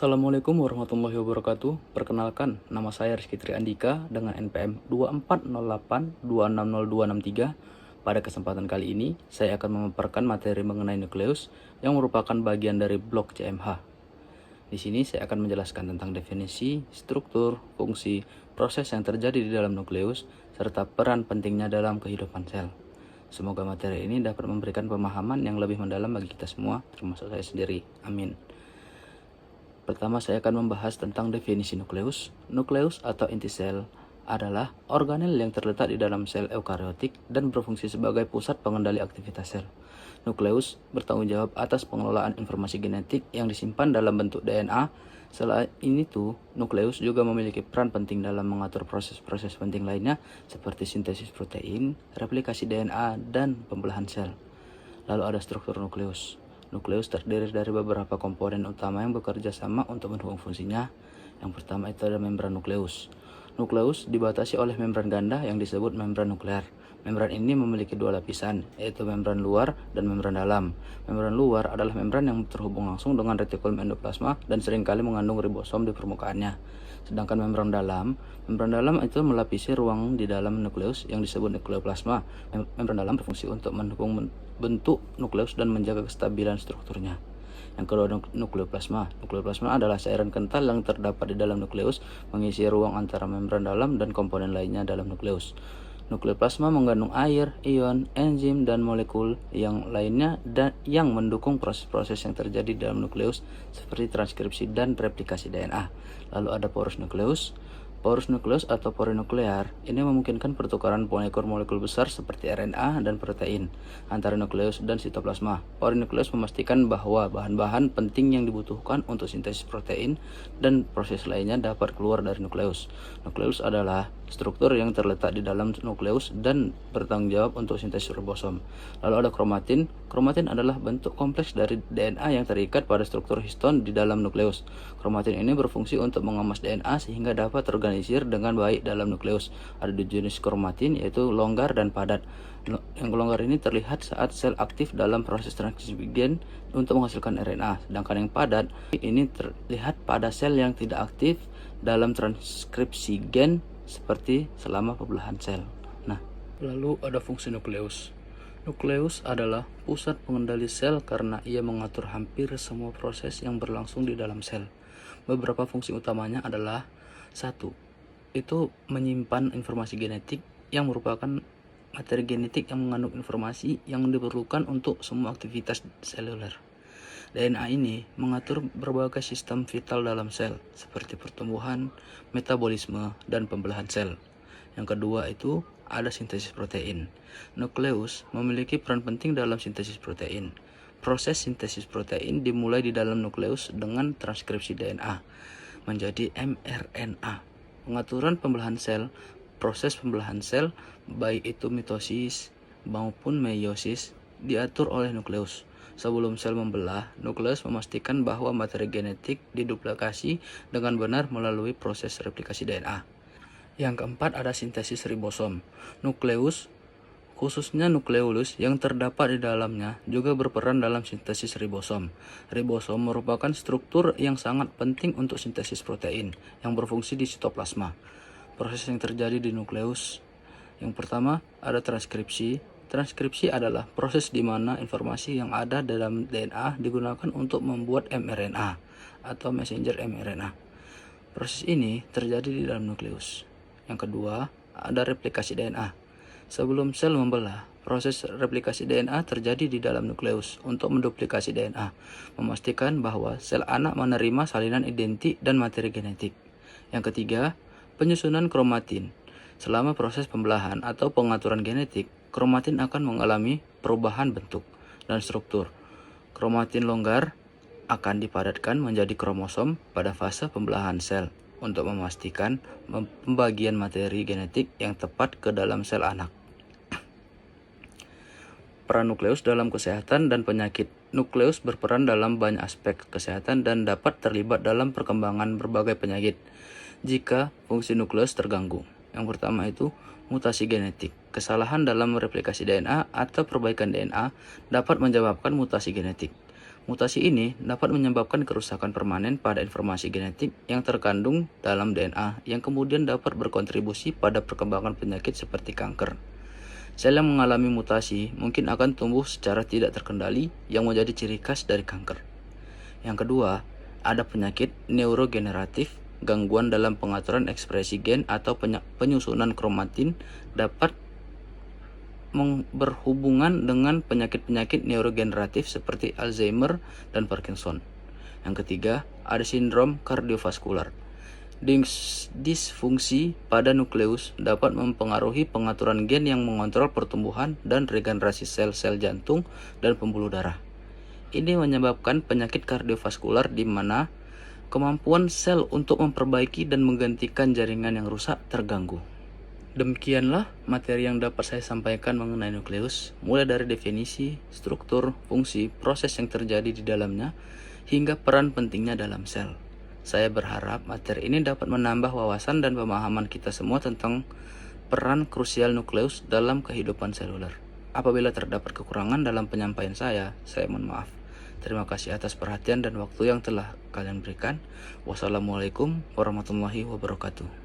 Assalamualaikum warahmatullahi wabarakatuh. Perkenalkan, nama saya Rizky Tri Andika dengan NPM 2408260263. Pada kesempatan kali ini, saya akan memaparkan materi mengenai nukleus yang merupakan bagian dari blok CMH. Di sini saya akan menjelaskan tentang definisi, struktur, fungsi, proses yang terjadi di dalam nukleus, serta peran pentingnya dalam kehidupan sel. Semoga materi ini dapat memberikan pemahaman yang lebih mendalam bagi kita semua, termasuk saya sendiri. Amin. Pertama, saya akan membahas tentang definisi nukleus. Nukleus atau inti sel adalah organel yang terletak di dalam sel eukariotik dan berfungsi sebagai pusat pengendali aktivitas sel. Nukleus bertanggung jawab atas pengelolaan informasi genetik yang disimpan dalam bentuk DNA. Selain itu, nukleus juga memiliki peran penting dalam mengatur proses-proses penting lainnya seperti sintesis protein, replikasi DNA, dan pembelahan sel. Lalu ada struktur nukleus. Nukleus terdiri dari beberapa komponen utama yang bekerja sama untuk mendukung fungsinya. Yang pertama itu ada membran nukleus. Nukleus dibatasi oleh membran ganda yang disebut membran nuklear. Membran ini memiliki dua lapisan, yaitu membran luar dan membran dalam. Membran luar adalah membran yang terhubung langsung dengan retikulum endoplasma dan seringkali mengandung ribosom di permukaannya. Sedangkan membran dalam itu melapisi ruang di dalam nukleus yang disebut nukleoplasma. Membran dalam berfungsi untuk mendukung bentuk nukleus dan menjaga kestabilan strukturnya. Yang kedua, nukleoplasma. Nukleoplasma adalah cairan kental yang terdapat di dalam nukleus, mengisi ruang antara membran dalam dan komponen lainnya dalam nukleus. Nukleoplasma mengandung air, ion, enzim, dan molekul yang lainnya yang mendukung proses-proses yang terjadi dalam nukleus seperti transkripsi dan replikasi DNA. Lalu ada porus nukleus. Porus nukleus atau pori nuklear ini memungkinkan pertukaran molekul-molekul besar seperti RNA dan protein antara nukleus dan sitoplasma. Pori nukleus memastikan bahwa bahan-bahan penting yang dibutuhkan untuk sintesis protein dan proses lainnya dapat keluar dari nukleus. Nukleus adalah struktur yang terletak di dalam nukleus dan bertanggung jawab untuk sintesis ribosom. Lalu ada kromatin. Kromatin adalah bentuk kompleks dari DNA yang terikat pada struktur histon di dalam nukleus. Kromatin ini berfungsi untuk mengemas DNA sehingga dapat terorganisir dengan baik dalam nukleus. Ada dua jenis kromatin, yaitu longgar dan padat. Yang longgar ini terlihat saat sel aktif dalam proses transkripsi gen untuk menghasilkan RNA, sedangkan yang padat ini terlihat pada sel yang tidak aktif dalam transkripsi gen seperti selama pembelahan sel. Lalu ada fungsi nukleus. Nukleus adalah pusat pengendali sel karena ia mengatur hampir semua proses yang berlangsung di dalam sel. Beberapa fungsi utamanya adalah: 1. Itu menyimpan informasi genetik yang merupakan materi genetik yang mengandung informasi yang diperlukan untuk semua aktivitas seluler. DNA ini mengatur berbagai sistem vital dalam sel seperti pertumbuhan, metabolisme, dan pembelahan sel. Yang kedua itu ada sintesis protein. Nukleus memiliki peran penting dalam sintesis protein. Proses sintesis protein dimulai di dalam nukleus dengan transkripsi DNA menjadi mRNA. Pengaturan pembelahan sel, proses pembelahan sel baik itu mitosis maupun meiosis diatur oleh nukleus. Sebelum sel membelah, nukleus memastikan bahwa materi genetik diduplikasi dengan benar melalui proses replikasi DNA. Yang keempat ada sintesis ribosom. Nukleus, khususnya nukleolus yang terdapat di dalamnya, juga berperan dalam sintesis ribosom. Ribosom merupakan struktur yang sangat penting untuk sintesis protein yang berfungsi di sitoplasma. Proses yang terjadi di nukleus. Yang pertama ada transkripsi. Transkripsi adalah proses di mana informasi yang ada dalam DNA digunakan untuk membuat mRNA atau messenger mRNA. Proses ini terjadi di dalam nukleus. Yang kedua, ada replikasi DNA. Sebelum sel membelah, proses replikasi DNA terjadi di dalam nukleus untuk menduplikasi DNA, memastikan bahwa sel anak menerima salinan identik dan materi genetik. Yang ketiga, penyusunan kromatin. Selama proses pembelahan atau pengaturan genetik, kromatin akan mengalami perubahan bentuk dan struktur. Kromatin longgar akan dipadatkan menjadi kromosom pada fase pembelahan sel untuk memastikan pembagian materi genetik yang tepat ke dalam sel anak. Peran nukleus dalam kesehatan dan penyakit. Nukleus berperan dalam banyak aspek kesehatan dan dapat terlibat dalam perkembangan berbagai penyakit jika fungsi nukleus terganggu. Yang pertama itu mutasi genetik. Kesalahan dalam replikasi DNA atau perbaikan DNA dapat menyebabkan mutasi genetik. Mutasi ini dapat menyebabkan kerusakan permanen pada informasi genetik yang terkandung dalam DNA yang kemudian dapat berkontribusi pada perkembangan penyakit seperti kanker. Sel yang mengalami mutasi mungkin akan tumbuh secara tidak terkendali yang menjadi ciri khas dari kanker. Yang kedua, ada penyakit neurogeneratif, gangguan dalam pengaturan ekspresi gen atau penyusunan kromatin dapat berhubungan dengan penyakit-penyakit neurogeneratif seperti Alzheimer dan Parkinson. Yang ketiga, ada sindrom kardiovaskular. Disfungsi pada nukleus dapat mempengaruhi pengaturan gen yang mengontrol pertumbuhan dan regenerasi sel-sel jantung dan pembuluh darah. Ini menyebabkan penyakit kardiovaskular di mana kemampuan sel untuk memperbaiki dan menggantikan jaringan yang rusak terganggu. Demikianlah materi yang dapat saya sampaikan mengenai nukleus, mulai dari definisi, struktur, fungsi, proses yang terjadi di dalamnya, hingga peran pentingnya dalam sel. Saya berharap materi ini dapat menambah wawasan dan pemahaman kita semua tentang peran krusial nukleus dalam kehidupan seluler. Apabila terdapat kekurangan dalam penyampaian saya mohon maaf. Terima kasih atas perhatian dan waktu yang telah kalian berikan. Wassalamualaikum warahmatullahi wabarakatuh.